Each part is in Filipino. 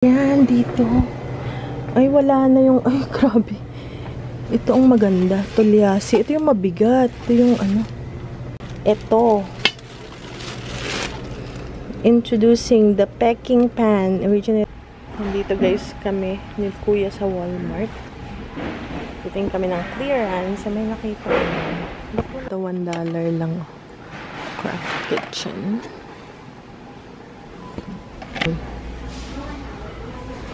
Yan, dito. Ay, wala na yung... Ay, grabe. Ito ang maganda. Tulyasi. Ito yung mabigat. Ito yung ano. Ito. Introducing the packing pan. Original. Dito guys kami ni Kuya sa Walmart. Puting kami ng clearance. May nakita ko. Ito $1 lang. Craft kitchen.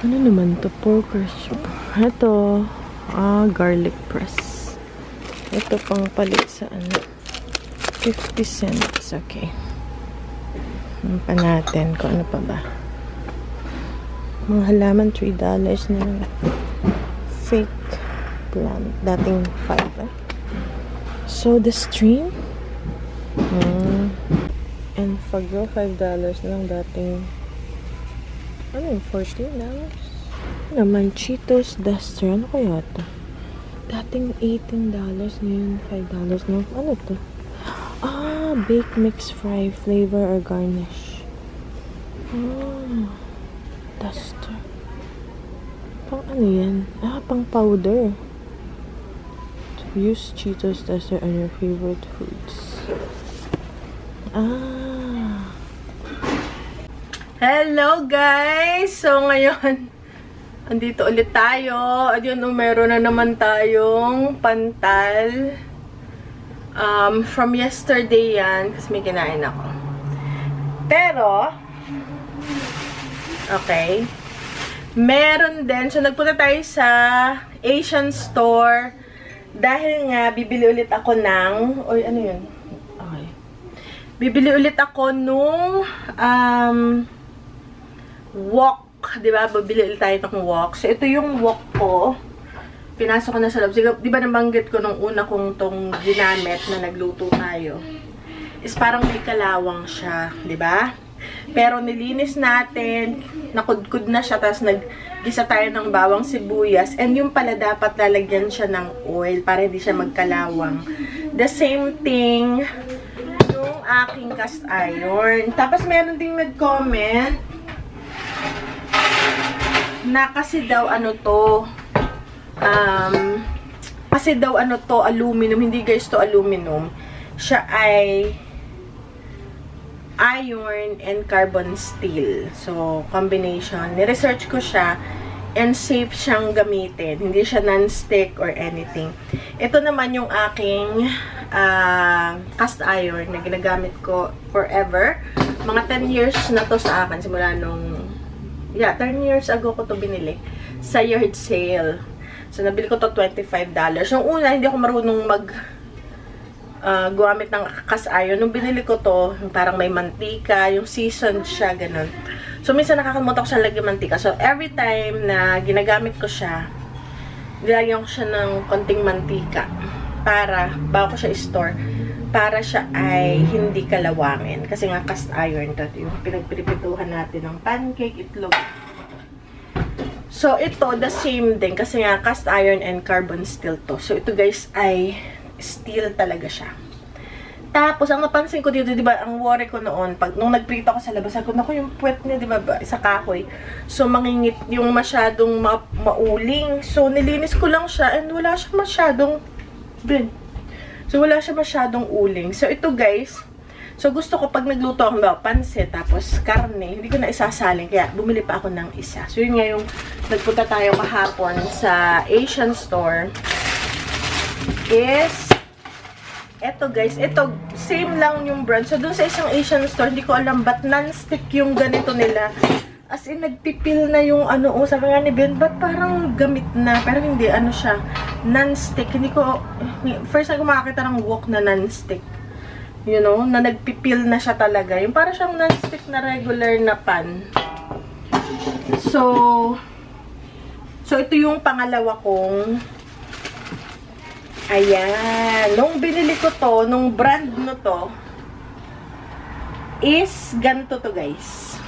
Ano naman to? Pork or soup. Ito. Garlic press. Ito pang palit sa ano. 50 cents. Okay. Ano pa natin? Kung ano pa ba? Mga halaman, $3 na. Fake plant. Dating 5 So, the stream. And Fagro, $5 na lang dating. Ano yung $14? Naman, Cheetos Duster. Ano kaya ito? Dating $18 ngayon, $5 na. Ano ito? Baked mix fry, flavor or garnish. Duster. Pang ano yan? Pang powder. To use Cheetos Duster on your favorite foods. Hello guys! So ngayon, andito ulit tayo. At yun, meron na naman tayong pantal. From yesterday yan, kasi may kinain ako. Pero, okay. Meron din. So, nagpunta tayo sa Asian store. Dahil nga, bibili ulit ako ng... Oy, ano yun? Okay. Bibili ulit ako nung... wok. Diba? Bibili ulit tayo ng wok. So, ito yung wok ko. Pinasok ko na sa loob. Diba nabanggit ko nung una kong tong ginamit na nagluto tayo. Is parang may kalawang siya. Diba? Pero nilinis natin. Nakudkud na siya. Tapos naggisa tayo ng bawang sibuyas. And yung pala dapat lalagyan siya ng oil para hindi siya magkalawang. The same thing yung aking cast iron. Tapos meron ding nag-comment na kasi daw ano to aluminum. Hindi guys to aluminum. Siya ay iron and carbon steel. So, combination. Ni-research ko siya and safe siyang gamitin. Hindi siya non-stick or anything. Ito naman yung aking cast iron na ginagamit ko forever. Mga 10 years na to sa akin. Simula nung 10 years ago ko to binili sa yard sale. So, nabili ko to $25. Yung una, hindi ako marunong gumamit ng cast iron. Nung binili ko to, parang may mantika, yung seasoned siya, ganun. So, minsan nakakalimutan ko siya lagyan mantika. So, every time na ginagamit ko siya, nilagyan ko siya ng konting mantika para, bago ko siya store, para siya ay hindi kalawangin. Kasi nga cast iron to. Yung pinagpiripituhan natin ng pancake, itlog. So, ito, the same din. Kasi nga, cast iron and carbon steel to. So, ito guys ay steel talaga siya. Tapos, ang napansin ko dito, diba, ang worry ko noon, nung nagprito ako sa labas, sabi ko, naku, yung puwet niya, diba, sa kahoy. So, mangingit yung masyadong mauling. So, nilinis ko lang siya and wala siya masyadong, so, wala siya masyadong uling. So, ito guys, so, gusto ko pag nagluto ako ng pansit, tapos karne, hindi ko na isasaling. Kaya, bumili pa ako ng isa. So, yun nga yung nagpunta tayo kahapon sa Asian store. Is, eto guys, ito, same lang yung brand. So, dun sa isang Asian store, hindi ko alam ba't non-stick yung ganito nila. As in, nagpipil na yung ano, sabi nga ni Ben, ba't parang gamit na? Pero hindi, ano siya, non-stick. Hindi ko, first time ko makakita ng wok na non-stick. You know, na nagpipil na siya talaga. Yung para siyang non-stick na regular na pan. So, ito yung pangalawa kong, ayan. Nung binili ko to, nung brand no to, is ganito to guys.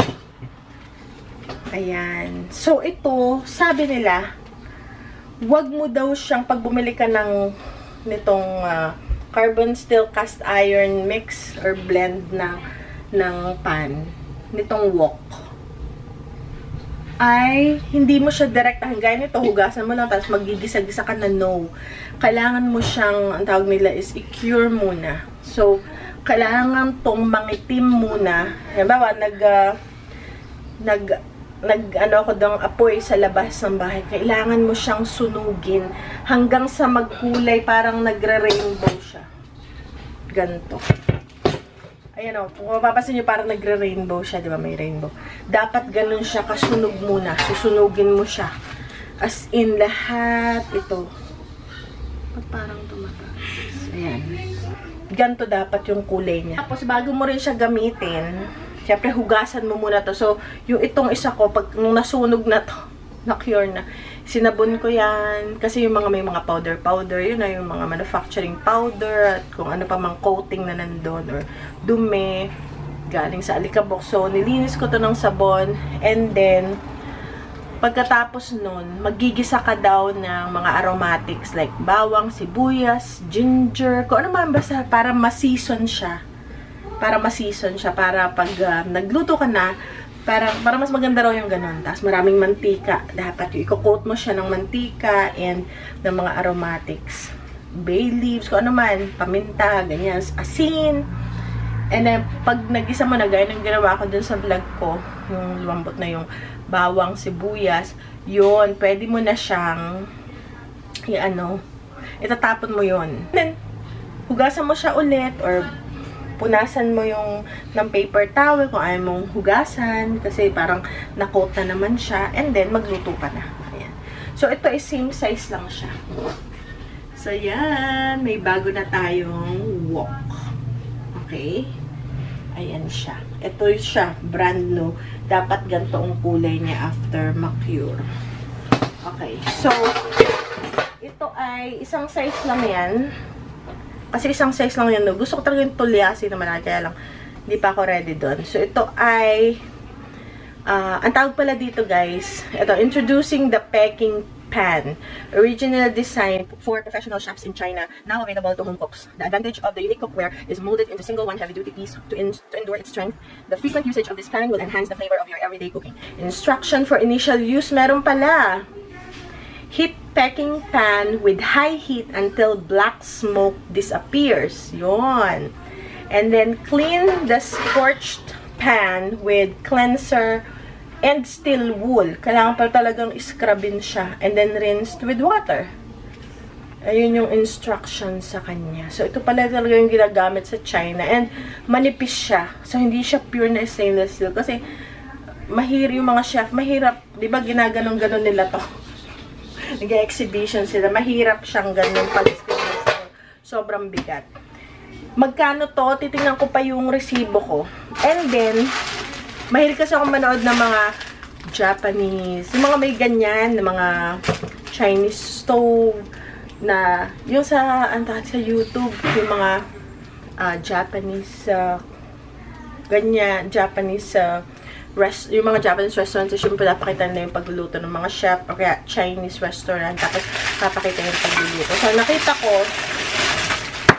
Ayan. So, ito, sabi nila, wag mo daw siyang, pag bumili ka nitong carbon steel cast iron mix or blend ng pan, nitong wok. ay hindi mo siya direct, gaya nito, hugasan mo lang, tapos magigisa-gisa ka na, no. Kailangan mo siyang, ang tawag nila is, i-cure muna. So, kailangan tong mangitim muna. Halimbawa, ano ako dong apoy sa labas ng bahay. Kailangan mo siyang sunugin hanggang sa magkulay, parang nagre-rainbow siya. Ganto. Ayan o, kung mapapasin nyo, parang nagre-rainbow siya, di ba? May rainbow. Dapat ganun siya, kasunog muna. Susunugin mo siya. As in, lahat ito. Ba't parang tumataas? Ayan. Ganto dapat yung kulay niya. Tapos, bago mo rin siya gamitin, syempre, hugasan mo muna to. So, yung itong isa ko, pag nung nasunog na to, na-cure na, sinabon ko yan. Kasi yung mga may mga powder, yun na yung mga manufacturing powder at kung ano pa mang coating na nandun or dumi galing sa alikabok. So, nilinis ko to ng sabon and then pagkatapos nun, magigisa ka daw ng mga aromatics like bawang, sibuyas, ginger, kung ano man basta para ma-season siya. Para pag nagluto ka na, para mas maganda raw yung ganun. Tapos maraming mantika. Dapat yung i-coat mo siya ng mantika and ng mga aromatics. Bay leaves, kung ano man, paminta, ganyan, asin. And then, pag nag-isa mo na, gaya ng ginawa ko dun sa vlog ko, yung lumambot na yung bawang, sibuyas, yun, pwede mo na siyang, itatapon mo yun. And then, hugasan mo siya ulit, or punasan mo yung ng paper towel kung ayaw mong hugasan kasi parang na-coat na naman siya and then magluto ka na. Ayan. So ito is same size lang siya. So yan, may bago na tayong wok. Okay? Ayan siya. Ito siya, brand new. Dapat ganito ang kulay niya after ma-cure. Okay. So ito ay isang size lang yan. Kasi isang size lang yan, no? Gusto ko talaga yung tulyasi naman, kaya lang, hindi pa ako ready doon. So, ito ay, ang tawag pala dito, guys, ito, introducing the Peking Pan. Original design for professional chefs in China, now available to home cooks. The advantage of the unique cookware is molded into single one heavy-duty piece to endure its strength. The frequent usage of this pan will enhance the flavor of your everyday cooking. Instruction for initial use, meron pala. Heat Peking pan with high heat until black smoke disappears. Yon. And then clean the scorched pan with cleanser and still wool. Kailangan pa talagang scrubin siya. And then rinsed with water. Ayun yung instruction sa kanya. So, ito pala talaga yung ginagamit sa China. And manipis siya. So, hindi siya pure na stainless steel. Kasi, yung mga chef, mahirap. Diba, ginaganon-ganon nila to. Nag-exhibition sila. Mahirap siyang ganun pag stainless steel. Sobrang bigat. Magkano to? Titingnan ko pa yung resibo ko. And then, mahilig kasi ako manood ng mga Japanese, yung mga may ganyan, ng mga Chinese stove, na, yung sa YouTube, yung mga Japanese, ganyan, Japanese, yung mga Japanese restaurants, yung pinapakita nila yung pagluluto ng mga chef, o kaya Chinese restaurant, tapos papakita yung pagluluto. So, nakita ko,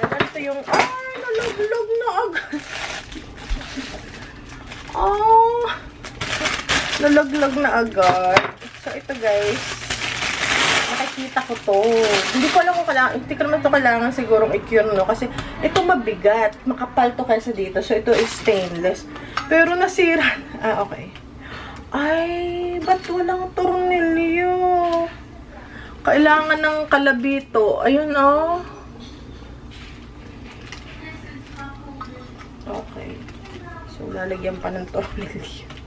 ganito yung, nalaglag na agad. Nalaglag na agad. So, ito guys, nakikita ko to. Hindi ko alam kung kailangan, hindi ko naman to kailangan sigurong i-cure, no? Kasi, ito mabigat. Makapal to kaysa dito. So, ito is stainless. Pero nasira. Okay. Ay, ba't walang tornilyo? Kailangan ng kalabito. Ayun, oh. Okay. So, lalagyan pa ng tornilyo.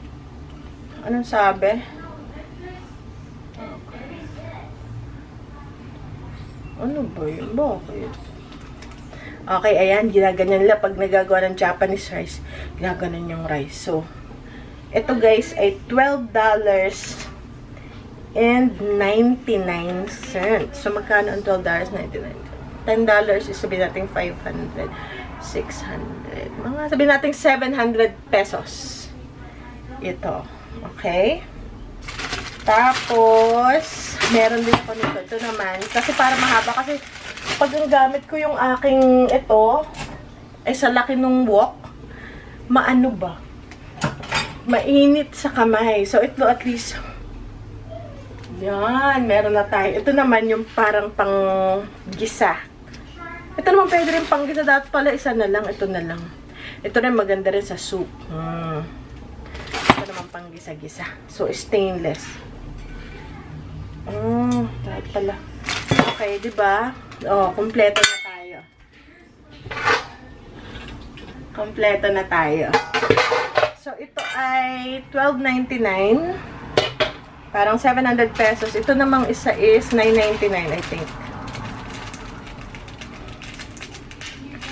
Anong sabi? Okay. Ano ba yun? Bakit? Okay, ayan. Ginaganyan nila pag nagagawa ng Japanese rice. Ginaganon yung rice. So, ito guys ay $12.99. So, magkano ang $12.99? $10 is sabihin natin 500, 600. Mga sabihin natin 700 pesos. Ito. Okay? Tapos, meron din ako nito. Ito naman. Kasi para mahaba. Kasi, pag ang gamit ko yung aking ito, ay sa laki nung wok, maano ba? Mainit sa kamay. So, ito at least, Yan, meron na tayo. Ito naman yung parang pang gisa. Ito naman pwede rin pang gisa. Dapat pala isa na lang. Ito na lang. Ito rin maganda rin sa soup. Ito naman pang gisa-gisa. So, stainless. Dapat pala. Okay, diba? Oh, kompleto na tayo. Kompleto na tayo. So, ito ay $12.99. Parang 700 pesos. Ito namang isa is $9.99, I think.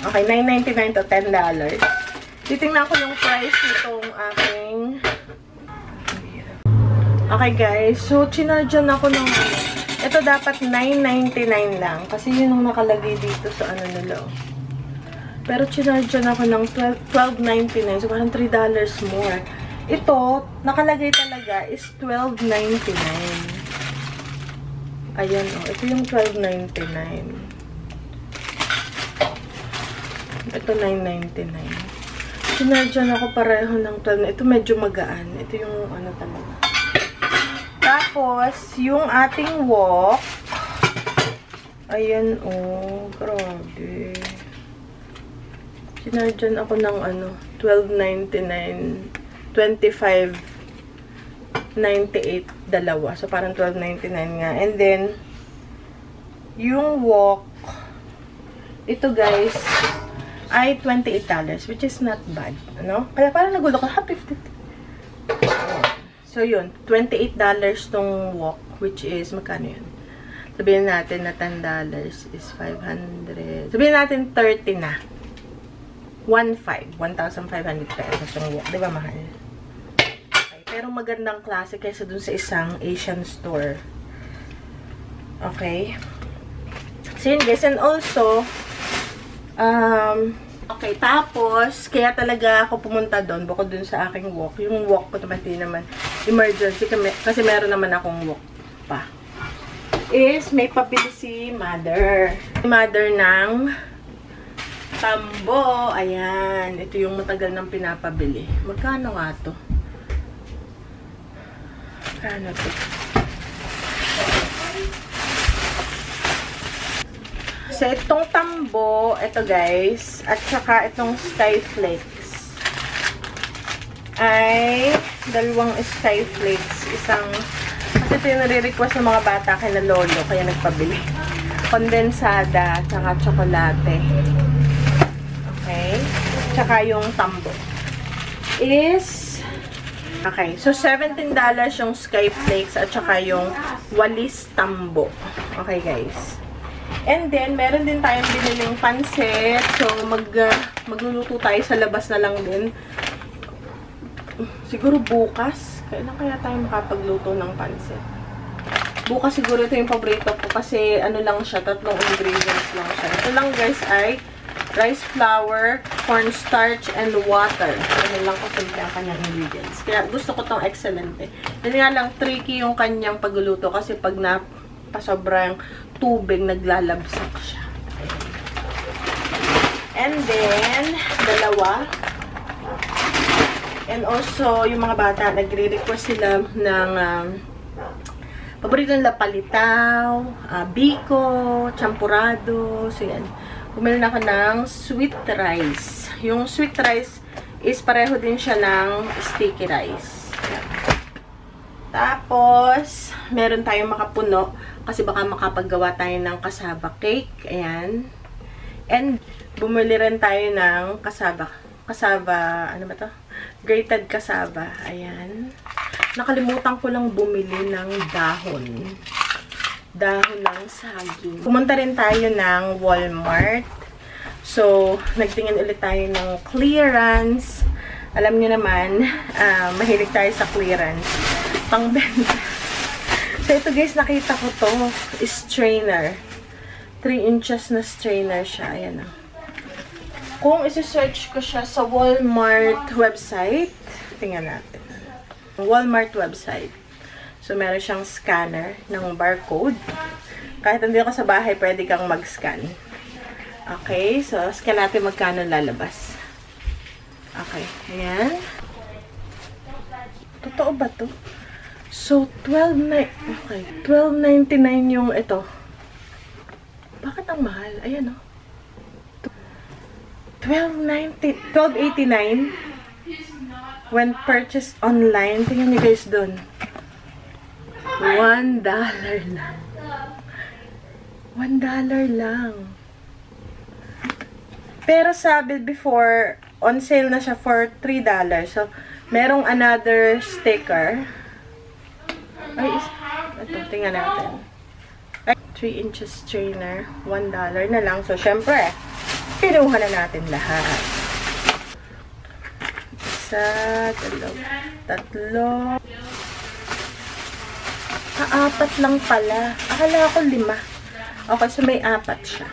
Okay, $9.99 to $10. Titingnan ko yung price nitong aking... Okay, guys. So, chinarjan ako ng... Ito dapat $9.99 lang. Kasi yun ang nakalagay dito sa ano nila. Pero chinarjan ako ng $12.99. So, parang $3 more. Ito, nakalagay talaga is $12.99. Ayan, oh. Ito yung $12.99. Ito, $9.99. Sinadyan ako pareho ng 12. Ito medyo magaan. Ito yung ano talaga. Tapos, yung ating wok. Ayan, oh. Grabe. Sinadyan ako ng ano, $12.99. $25.98 dalawa. So, parang $12.99 nga. And then, yung wok, ito guys, ay $28, which is not bad. Ano? Kaya parang nagulo ko, happy 50. So, yun. $28 tong wok, which is, magkano yun? Sabihin natin na $10 is 500. Sabihin natin 30 na. 1,500 pesos yung wok. Diba mahal? Okay. Pero magandang klase kaysa dun sa isang Asian store. Okay. So yun guys. And also, okay. Tapos, kaya talaga ako pumunta doon bukod dun sa aking wok. Yung wok ko naman, di naman emergency kasi meron naman akong wok pa. Is may pabili si mother. Mother ng tambo. Ayan. Ito yung matagal nang pinapabili. Magkano nga to? Magkano to? So, itong tambo, ito guys, at saka itong Skyflakes, ay dalawang Skyflakes. Isang, kasi ito yung nare-request ng mga bata kay na lolo, kaya nagpabili. Kondensada, at saka tsokolate. Okay? Tsaka yung tambo is okay. So, $17 yung Skyflakes at saka yung walis tambo. Okay, guys. And then, meron din tayong biniling pansit. So, magluluto tayo sa labas na lang din. Siguro bukas. Kailan kaya tayo makapagluto ng pansit? Bukas siguro ito yung paborito ko kasi ano lang siya, 3 ingredients lang siya. Ito lang guys ay rice flour, cornstarch, and water. Ano lang ko simple ang kanyang ingredients. Kaya gusto ko tong excellent eh. Yan nga lang tricky yung kanyang pagluluto kasi pag napasobrang tubig, naglalabsak siya. And then, dalawa. And also, yung mga bata, nagre-request sila ng paborito nila palitaw, biko, champurado. So, yan. Bumili na ako ng sweet rice. Yung sweet rice is pareho din siya ng sticky rice. Yan. Tapos, meron tayong makapuno kasi baka makapaggawa tayo ng cassava cake. Ayan. And, bumili rin tayo ng cassava, ano ba to? Grated cassava. Ayan. Nakalimutan ko lang bumili ng dahon ng saging. Pumunta rin tayo ng Walmart. So, nagtingin ulit tayo ng clearance. Alam niyo naman, mahilig tayo sa clearance. Pangbenta. So, ito guys, nakita ko to. Strainer. 3 inches na strainer siya. Ayan na. Kung isi-search ko siya sa Walmart website, tingnan natin. Walmart website. So, meron siyang scanner ng barcode. Kahit hindi ako sa bahay, pwede kang mag-scan. Okay. So, scan natin magkano lalabas. Okay. Ayan. Totoo ba to? So, okay. 12.99 yung ito. Bakit ang mahal? Ayan, oh. 12.89 when purchased online. Tingnan niyo guys dun. $1 lang. $1 lang. Pero sabi before, on sale na siya for $3. So, merong another sticker. Ay, ito, tingnan natin. 3 inches strainer, $1 na lang. So, syempre, pinuha na natin lahat. Isa, tatlo. Apat lang pala. Akala ko 5. Okay, so may 4 siya.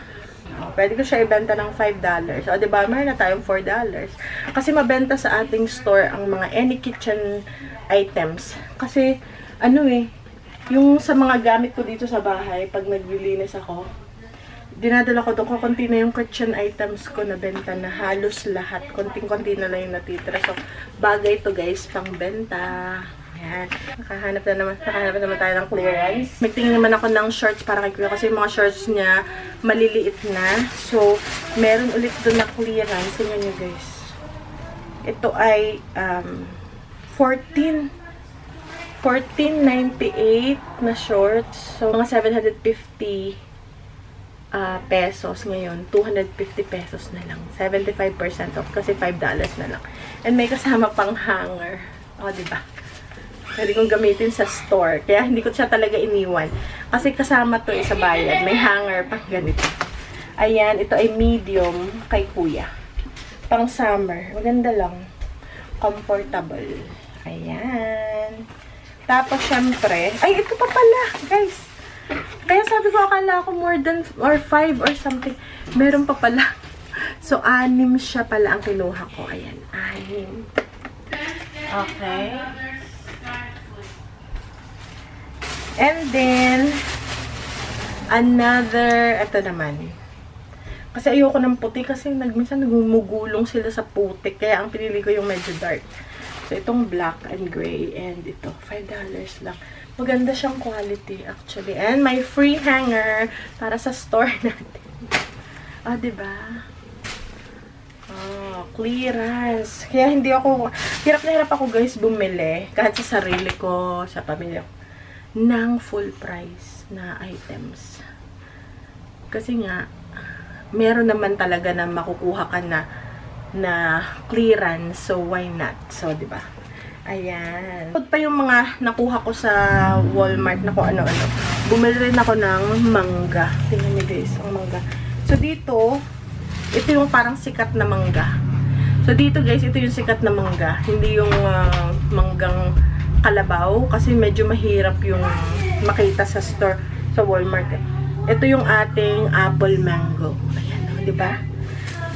Pwede ko siya ibenta ng $5. So, diba, meron na tayong $4. Kasi mabenta sa ating store ang mga any kitchen items. Kasi, yung sa mga gamit ko dito sa bahay, pag naglilinis ako, dinadala ko doon, konti na yung kitchen items ko na benta na halos lahat. Konting-konti na lang yung natitira. So, bagay to guys, pang benta. Ayan. Nakahanap naman tayo ng clearance. Magtingin naman ako ng shorts para kay Kuya kasi yung mga shorts niya maliliit na. So, meron ulit doon na clearance. Tingnan nyo guys. Ito ay $14.98 na shorts. So, mga 750 pesos ngayon. 250 pesos na lang. 75% off kasi $5 na lang. And may kasama pang hanger. O, diba? Pwede kong gamitin sa store. Kaya hindi ko siya talaga iniwan. Kasi kasama to sa bayad. May hanger pa ganito. Ayan, ito ay medium kay Kuya. Pang summer. Maganda lang. Comfortable. Ayan. Tapos, syempre, ay, ito pa pala, guys. Kaya sabi ko, akala ko more than, or 5 or something. Meron pa pala. So, 6 siya pala ang kinuha ko. Ayan, 6. Okay. And then, another, ito naman. Kasi ayoko ng puti kasi minsan nagmumugulong sila sa putik. Kaya ang pinili ko yung medyo dark. So, itong black and gray. And ito, $5 lang. Maganda siyang quality, actually. And may free hanger para sa store natin. Diba? Clearance. Kaya hindi ako, hirap na hirap ako guys bumili. Kahit sa sarili ko, sa pamilya ko. Ng full price na items. Kasi nga, meron naman talaga na makukuha ka na clearance. So, why not? So, diba? Ayan. Ito pa yung mga nakuha ko sa Walmart na kung ano-ano. Bumili rin ako ng mangga. Tingnan niyo guys, ang mangga. So, dito, ito yung parang sikat na mangga. So, dito guys, ito yung sikat na mangga. Hindi yung manggang kalabaw. Kasi medyo mahirap yung makita sa store, sa Walmart. Ito yung ating apple mango. Ayan, diba?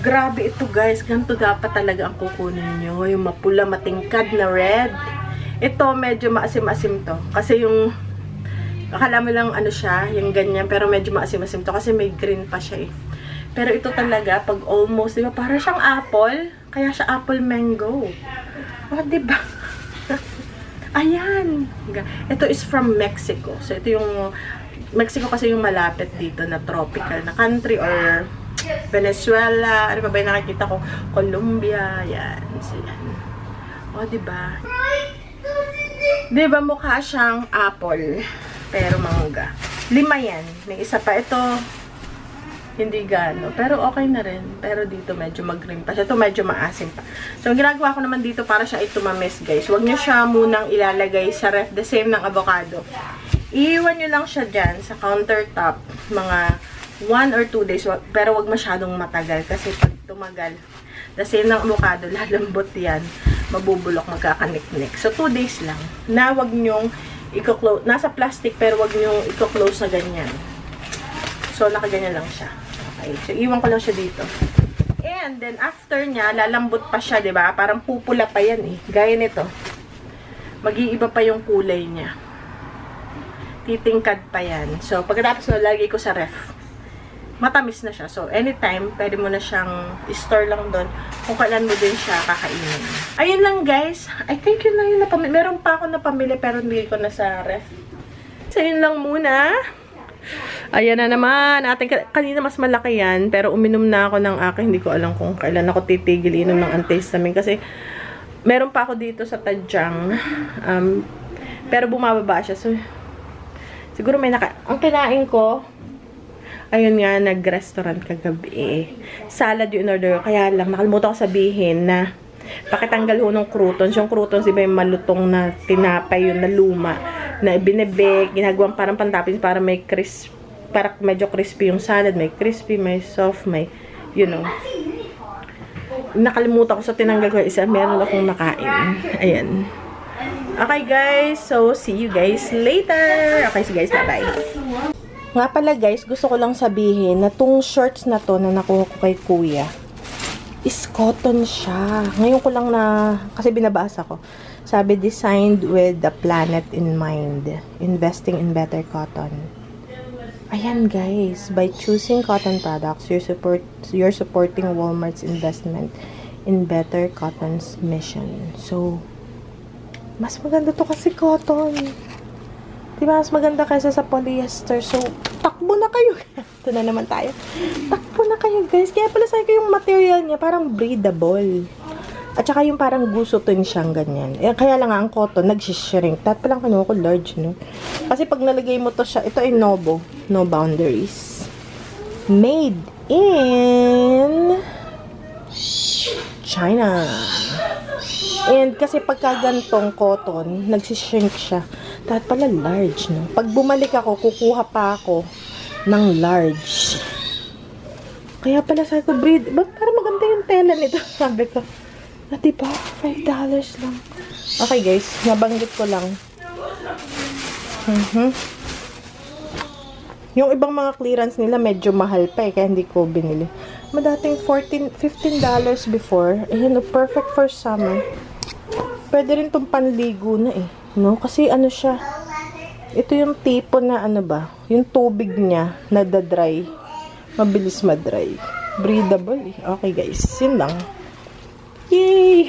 Grabe ito guys. Ganito dapat talaga ang kukunin nyo. Yung mapula, matingkad na red. Ito, medyo maasim-asim to. Kasi yung, akala mo lang ano siya, yung ganyan. Pero medyo maasim-asim to. Kasi may green pa siya eh. Pero ito talaga, pag almost, diba, para siyang apple. Kaya siya apple mango. Diba? Ayan. Ito is from Mexico. So, ito yung, Mexico kasi yung malapit dito na tropical na country or Venezuela. Ano pa ba yung nakikita ko? Colombia. Yan. So, yan. Diba? Diba mukha siyang apple. Pero mangga. 5 yan. May isa pa. Ito, hindi gano. Pero okay na rin. Pero dito medyo mag-green pa siya. Ito medyo maasim pa. So, ang ginagawa ko naman dito para siya ito mamis, guys. Huwag nyo siya munang ilalagay sa ref. The same ng avocado. Iiwan nyo lang siya dyan sa countertop. Mga 1 or 2 days. Pero huwag masyadong matagal. Kasi pag tumagal, the same ng avocado, lalambot yan. Mabubulok, magkakaniknik. So, 2 days lang. Na huwag nyong i-close. Nasa plastic, pero huwag nyong i-close na ganyan. So, nakaganyan lang siya. Okay. So, iwan ko lang siya dito. And then, after niya, lalambot pa siya, diba? Parang pupula pa yan eh. Gaya nito. Mag-iiba pa yung kulay niya. Titingkad pa yan. So, pagkatapos nalagay ko sa ref. matamis na siya. So, anytime, pwede mo na siyang i-store lang doon kung kailan mo din siya kakainin. Ayun lang, guys. I think yun lang yung napamili. Meron pa ako napamili pero hindi ko na sa ref. So, yun lang muna. Ayan na naman. Kanina mas malaki yan. Pero uminom na ako ng akin. Hindi ko alam kung kailan ako titigil inom ng antihistamine. Kasi, meron pa ako dito sa tadyang. Pero bumababa siya. So, siguro may ang kinain ko, ayun nga, nag-restaurant kagabi. Salad yung order. Kaya lang, nakalimutan ko sabihin na pakitanggal ho ng croutons. Yung croutons, diba yung malutong na tinapay, yun na luma, na binibake, ginagawang parang pantapin para may crisp, para medyo crispy yung salad. May crispy, may soft, may, you know. Nakalimutan ko, so tinanggal ko isa. Meron akong nakain. Ayan. Okay, guys. So, see you guys later. Okay, so guys, bye-bye. Nga pala guys, gusto ko lang sabihin na tong shorts na to na nakuha ko kay kuya is cotton siya. Ngayon ko lang na, kasi binabasa ko. Sabi, designed with the planet in mind. Investing in better cotton. Ayan guys, by choosing cotton products, you're supporting Walmart's investment in better cotton's mission. So, mas maganda to kasi cotton. Diba, mas maganda kaysa sa polyester. So, takbo na kayo. Ito na naman tayo. Takbo na kayo, guys. Kaya pala sa'yo yung material niya, parang breathable. At saka yung parang gusutin siyang ganyan. Eh, kaya lang nga, ang cotton, nag-shrink. Dapat palang kinuha ko large, no? Kasi pag nalagay mo to siya, ito ay Nobo. No boundaries. Made in China. And kasi pagka gantong cotton, nagsishrink siya. Dapat pala large, no? Pag bumalik ako, kukuha pa ako ng large. Kaya pala sabi ko, para maganda yung tela nito. Sabi ko, diba? $5 lang. Okay guys, nabanggit ko lang. Yung ibang mga clearance nila medyo mahal pa kaya hindi ko binili. Madating $15 before. Ayan, perfect for summer. Pwede rin itong panligo na no? Kasi ano siya, ito yung tipo na ano ba, yung tubig niya nadadry, mabilis madry, breathable Okay guys, yun lang. Yay!